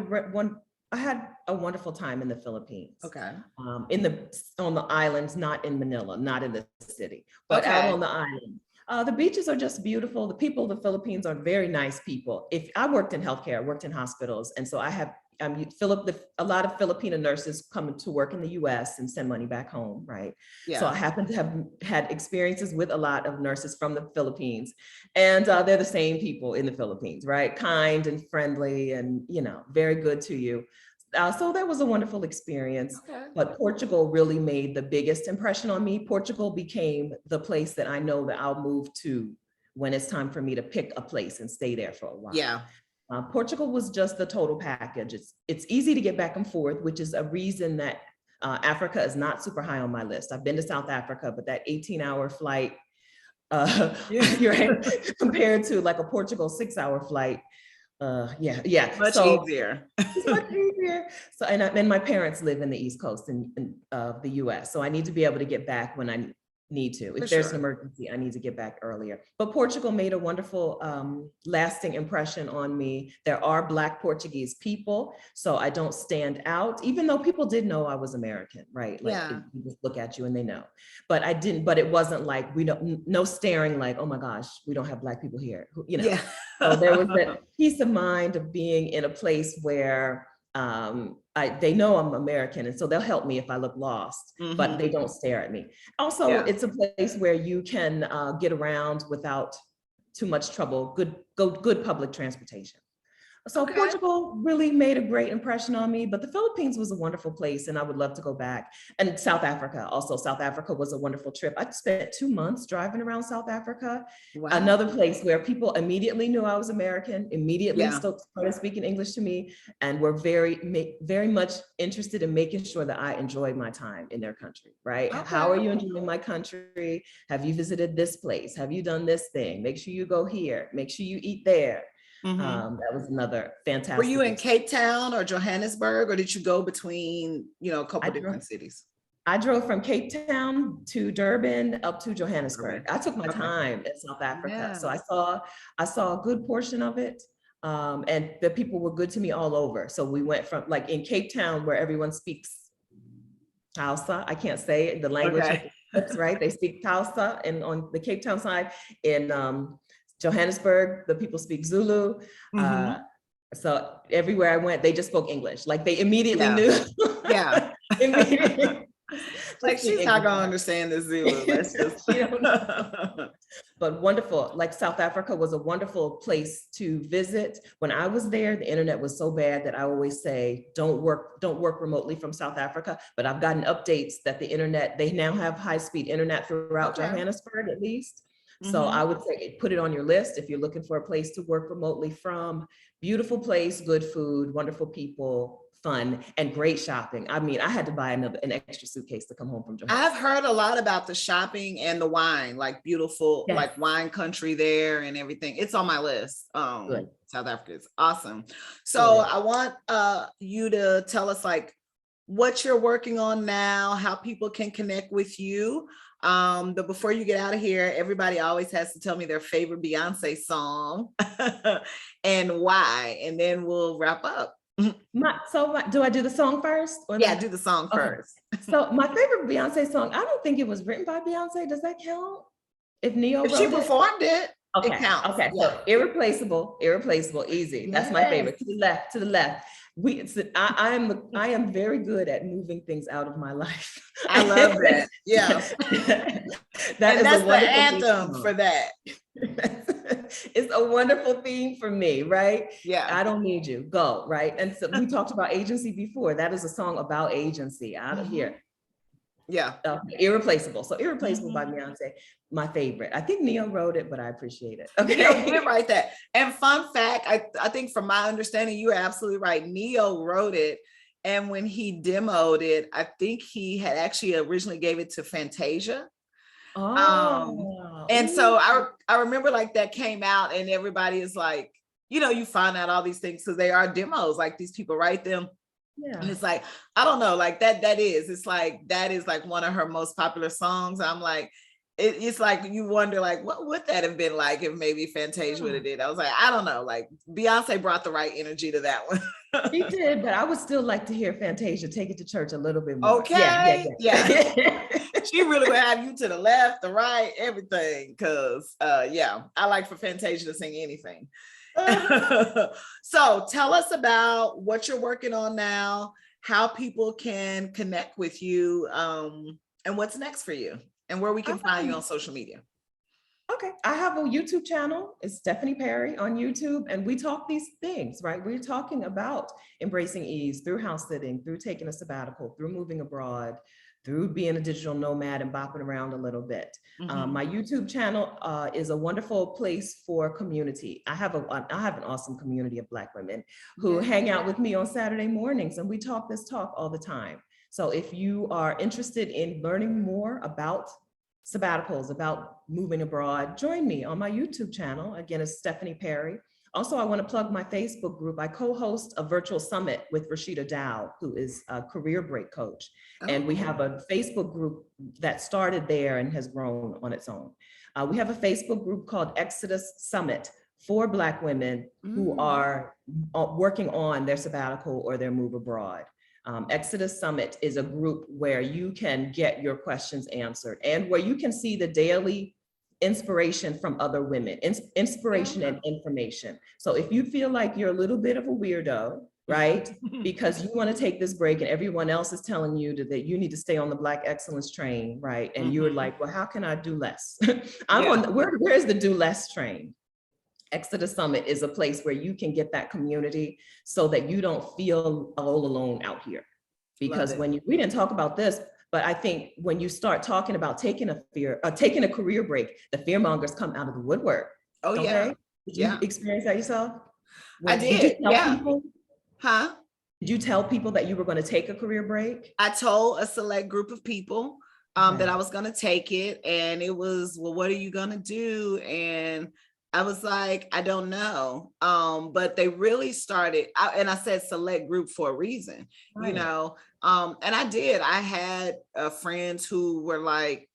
I had a wonderful time in the Philippines. Okay. On the islands, not in Manila, not in the city, but out on the island. The beaches are just beautiful. The people of the Philippines are very nice people. If I worked in healthcare, I worked in hospitals. And so I have a lot of Filipino nurses come to work in the US and send money back home, right? Yeah. So I happen to have had experiences with a lot of nurses from the Philippines, and they're the same people in the Philippines, right? Kind and friendly and, very good to you. So that was a wonderful experience. Okay. But Portugal really made the biggest impression on me. Portugal became the place that I know that I'll move to when it's time for me to pick a place and stay there for a while. Yeah. Portugal was just the total package. It's easy to get back and forth, which is a reason that Africa is not super high on my list. I've been to South Africa, but that 18-hour flight, compared to like a Portugal 6-hour flight, much easier. It's much easier. So, and my parents live in the East Coast in the US, so I need to be able to get back when I need to. If there's an emergency, I need to get back earlier. But Portugal made a wonderful, lasting impression on me. There are Black Portuguese people, so I don't stand out, even though people did know I was American, right? Like, you just look at you and they know. But I didn't. But it wasn't like no staring, like, oh my gosh, we don't have Black people here. Yeah. So there was that peace of mind of being in a place where they know I'm American, and so they'll help me if I look lost, but they don't stare at me. Also, it's a place where you can get around without too much trouble. Good public transportation. So Portugal really made a great impression on me, but the Philippines was a wonderful place and I would love to go back. And South Africa, also South Africa was a wonderful trip. I spent 2 months driving around South Africa. Wow. Another place where people immediately knew I was American, immediately started speaking English to me, and were very, very much interested in making sure that I enjoyed my time in their country, right? Okay. How are you enjoying my country? Have you visited this place? Have you done this thing? Make sure you go here. Make sure you eat there. That was another fantastic. Were you in Cape Town or Johannesburg, or did you go between, a couple different cities? I drove from Cape Town to Durban up to Johannesburg. I took my time in South Africa. So I saw a good portion of it. And the people were good to me all over. So we went from, like, in Cape Town, where everyone speaks Hausa. I can't say the language, right? They speak Hausa, and on the Cape Town side, in Johannesburg, the people speak Zulu. So everywhere I went, they just spoke English. Like, they immediately knew. Immediately. Like, she's not gonna understand the Zulu. Let's just. But wonderful. Like, South Africa was a wonderful place to visit. When I was there, the internet was so bad that I always say, don't work remotely from South Africa. But I've gotten updates that the internet, they now have high-speed internet throughout Johannesburg, at least. So I would say put it on your list if you're looking for a place to work remotely from. Beautiful place, good food, wonderful people, fun, and great shopping. I mean, I had to buy an extra suitcase to come home from Johannesburg. I've heard a lot about the shopping and the wine, like beautiful, like wine country there and everything. It's on my list. South Africa is awesome. So I want you to tell us, like, what you're working on now, how people can connect with you. But before you get out of here, everybody always has to tell me their favorite Beyonce song and why, and then we'll wrap up. Do I do the song first? Do the song first. So my favorite Beyonce song, I don't think it was written by Beyonce. Does that count? If she performed it, it counts. Okay, so irreplaceable, easy. That's my favorite. To the left. I am very good at moving things out of my life. I love that. Yeah. That's the anthem for that. It's a wonderful theme for me, right? Yeah. I don't need you. Go, right? And so we talked about agency before. That is a song about agency out of here. Yeah. Irreplaceable. So Irreplaceable by Beyonce, my favorite. I think Neo wrote it, but I appreciate it. Okay. Neo did write that. And fun fact, I think from my understanding, you are absolutely right. Neo wrote it. And when he demoed it, I think he had actually originally gave it to Fantasia. And so I remember, like, that came out and everybody is like, you find out all these things because they are demos, like these people write them. Yeah. And it's like, I don't know, like that is like one of her most popular songs. I'm like, it's like, you wonder, like, what would that have been like if maybe Fantasia would have did? I was like, I don't know, like, Beyonce brought the right energy to that one. She did, but I would still like to hear Fantasia take it to church a little bit more. Okay. Yeah. She really would have you to the left, the right, everything. Cause I like for Fantasia to sing anything. So tell us about what you're working on now, how people can connect with you, and what's next for you, and where we can find you on social media. Okay, I have a YouTube channel. It's Stephanie Perry on YouTube, and we talk these things, right? We're talking about embracing ease through house sitting, through taking a sabbatical, through moving abroad, through being a digital nomad and bopping around a little bit. My YouTube channel is a wonderful place for community. I have an awesome community of Black women who hang out with me on Saturday mornings, and we talk this talk all the time. So if you are interested in learning more about sabbaticals, about moving abroad, join me on my YouTube channel. Again, it's Stephanie Perry. Also, I want to plug my Facebook group. I co-host a virtual summit with Rashida Dow, who is a career break coach. And we have a Facebook group that started there and has grown on its own. We have a Facebook group called Exodus Summit for Black women who are working on their sabbatical or their move abroad. Exodus Summit is a group where you can get your questions answered and where you can see the daily inspiration from other women, inspiration and information. So if you feel like you're a little bit of a weirdo, right? Because you want to take this break and everyone else is telling you that you need to stay on the Black excellence train, right? And you're like, well, how can I do less? Where's the do less train? Exodus Summit is a place where you can get that community so that you don't feel all alone out here. Because we didn't talk about this, but I think when you start talking about taking a career break, the fear mongers come out of the woodwork. Oh, yeah. Did you experience that yourself? I did. People? Huh? Did you tell people that you were going to take a career break? I told a select group of people that I was going to take it, and it was, well, what are you going to do? And I was like, I don't know. But they really started, and I said select group for a reason, you know, and I did. I had friends who were like,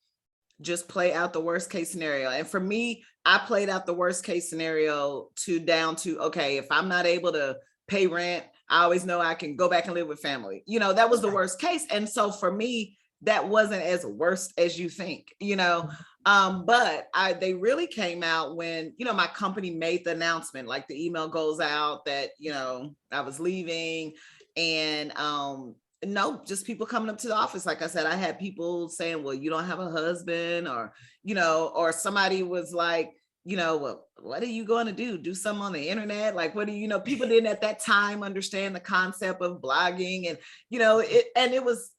just play out the worst case scenario. And for me, I played out the worst case scenario down to, okay, if I'm not able to pay rent, I always know I can go back and live with family. You know, that was the worst case. And so for me, that wasn't as worst as you think, you know. But they really came out when, you know, my company made the announcement, like the email goes out that, you know, I was leaving, and no, just people coming up to the office. Like I said, I had people saying, well, you don't have a husband, or, you know, or somebody was like, you know, well, what are you going to do? Do something on the internet? Like, what do you know? People didn't at that time understand the concept of blogging, and, you know, it was,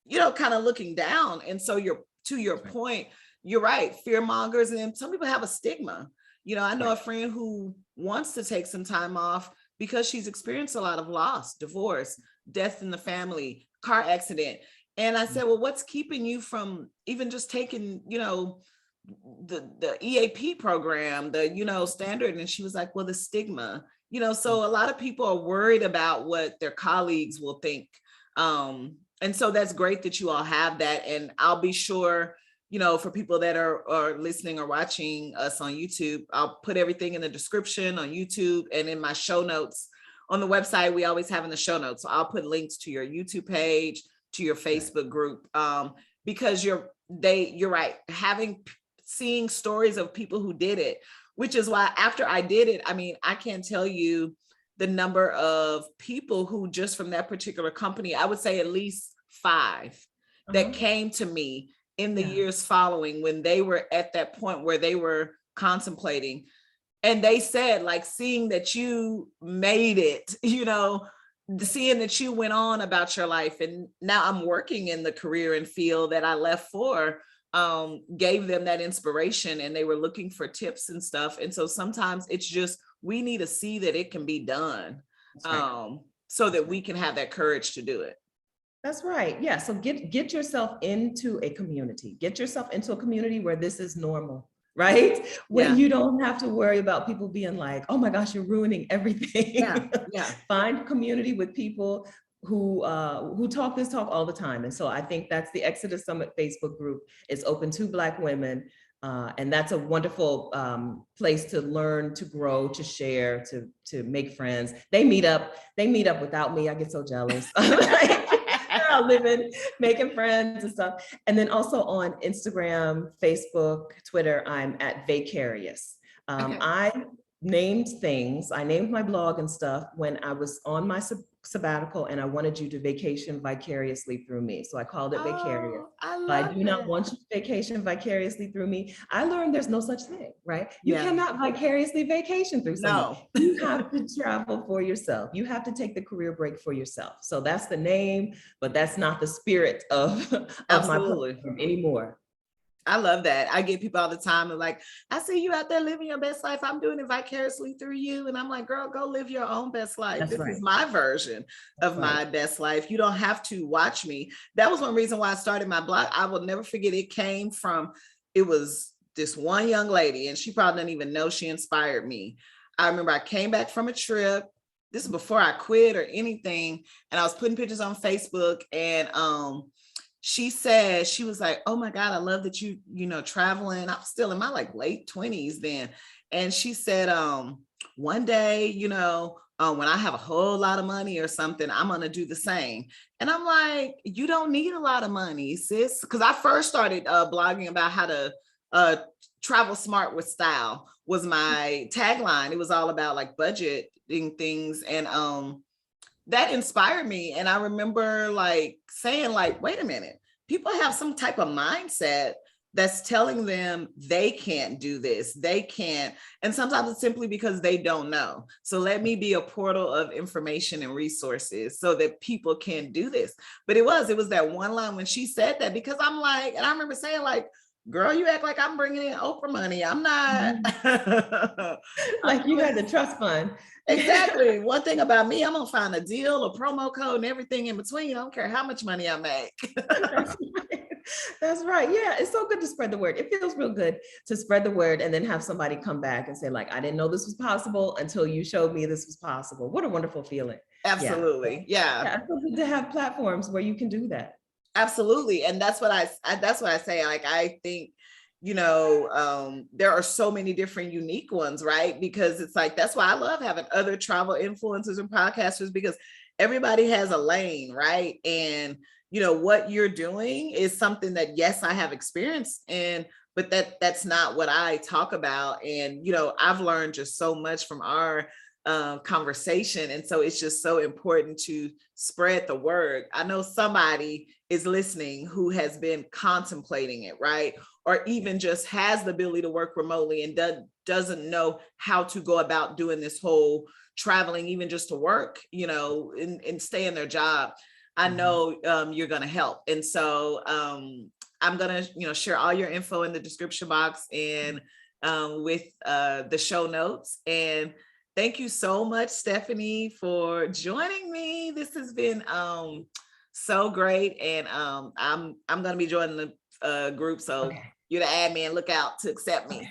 you know, kind of looking down. And so to your point, you're right, fear mongers, and some people have a stigma. You know, I know a friend who wants to take some time off because she's experienced a lot of loss, divorce, death in the family, car accident. And I said, well, what's keeping you from even just taking, you know, the EAP program, the, you know, standard? And she was like, well, the stigma, you know, so a lot of people are worried about what their colleagues will think. And so that's great that you all have that. And I'll be sure, you know, for people that are listening or watching us on YouTube, I'll put everything in the description on YouTube and in my show notes on the website. We always have in the show notes. So I'll put links to your YouTube page, to your Facebook group, because you're right. Seeing stories of people who did it, which is why after I did it, I mean, I can't tell you the number of people who just from that particular company, I would say at least 5 that came to me in the years following, when they were at that point where they were contemplating. And they said, like, seeing that you made it, you know, seeing that you went on about your life, and now I'm working in the career and field that I left for, gave them that inspiration, and they were looking for tips and stuff. And so sometimes it's just, we need to see that it can be done, so that we can have that courage to do it. That's right. Yeah. So get yourself into a community. Get yourself into a community where this is normal, right? When you don't have to worry about people being like, oh my gosh, you're ruining everything. Find community with people who talk this talk all the time. And so I think that's the Exodus Summit Facebook group. It's open to Black women. And that's a wonderful place to learn, to grow, to share, to make friends. They meet up without me. I get so jealous. They're all living, making friends and stuff. And then also on Instagram, Facebook, Twitter, I'm at Vicarious. I named things. I named my blog and stuff when I was on my sabbatical, and I wanted you to vacation vicariously through me. So I called it Vicarious. Oh, I I love do not that. want you to vacation vicariously through me. I learned there's no such thing, right? You Yeah. cannot vicariously vacation through someone. No. You have to travel for yourself. You have to take the career break for yourself. So that's the name, but that's not the spirit of my Absolutely. program anymore. I love that. I get people all the time and like, I see you out there living your best life. I'm doing it vicariously through you. And I'm like, girl, go live your own best life. That's This is right. my version That's of right. my best life. You don't have to watch me. That was one reason why I started my blog. I will never forget. It came from, it was this one young lady, and she probably didn't even know she inspired me. I remember I came back from a trip. This is before I quit or anything. And I was putting pictures on Facebook, and she said, she was like, oh my God, I love that you know, traveling. I'm still in my like late 20s then. And she said, one day, you know, when I have a whole lot of money or something, I'm going to do the same. And I'm like, you don't need a lot of money, sis. Cause I first started blogging about how to travel smart with style was my tagline. It was all about like budgeting things. And that inspired me. And I remember like saying like, wait a minute, people have some type of mindset that's telling them they can't do this, they can't. And sometimes it's simply because they don't know. So let me be a portal of information and resources so that people can do this. But it was that one line when she said that, because I'm like, and I remember saying like, girl, you act like I'm bringing in Oprah money. I'm not. I'm Like you doing had the trust fund. exactly. One thing about me, I'm gonna find a deal, a promo code, and everything in between. I don't care how much money I make. That's right. That's right. Yeah, it's so good to spread the word. It feels real good to spread the word and then have somebody come back and say, like, I didn't know this was possible until you showed me this was possible. What a wonderful feeling. Yeah. Absolutely. Yeah. Yeah, it's so good to have platforms where you can do that. Absolutely. And that's what that's what I say. Like, I think, you know, there are so many different unique ones, right? Because it's like, that's why I love having other travel influencers and podcasters, because everybody has a lane, right? And, you know, what you're doing is something that, yes, I have experience in, but that's not what I talk about. And, you know, I've learned just so much from our conversation. And so it's just so important to spread the word. I know somebody is listening who has been contemplating it, right? Or even just has the ability to work remotely and doesn't know how to go about doing this whole traveling, even just to work, you know, and stay in their job. I know you're going to help. And so I'm going to, you know, share all your info in the description box and with the show notes. And thank you so much, Stephanie, for joining me. This has been so great. And I'm going to be joining the group. So Okay. you're the admin, look out to accept me.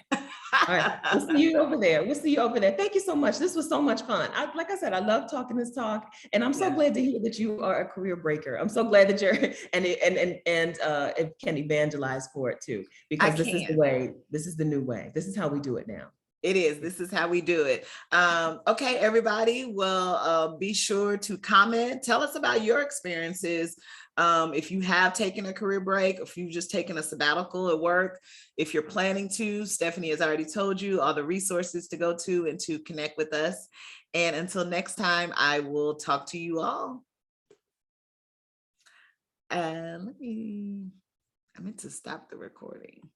All right. We'll see you over there. We'll see you over there. Thank you so much. This was so much fun. Like I said, I love talking this talk, and I'm so glad to hear that you are a career breaker. I'm so glad that you're and can evangelize for it too, because this is the way. This is the new way. This is how we do it now. It is. This is how we do it. Okay, everybody. Well, be sure to comment. Tell us about your experiences. If you have taken a career break, if you've just taken a sabbatical at work, if you're planning to, Stephanie has already told you all the resources to go to and to connect with us. And until next time, I will talk to you all. I meant to stop the recording.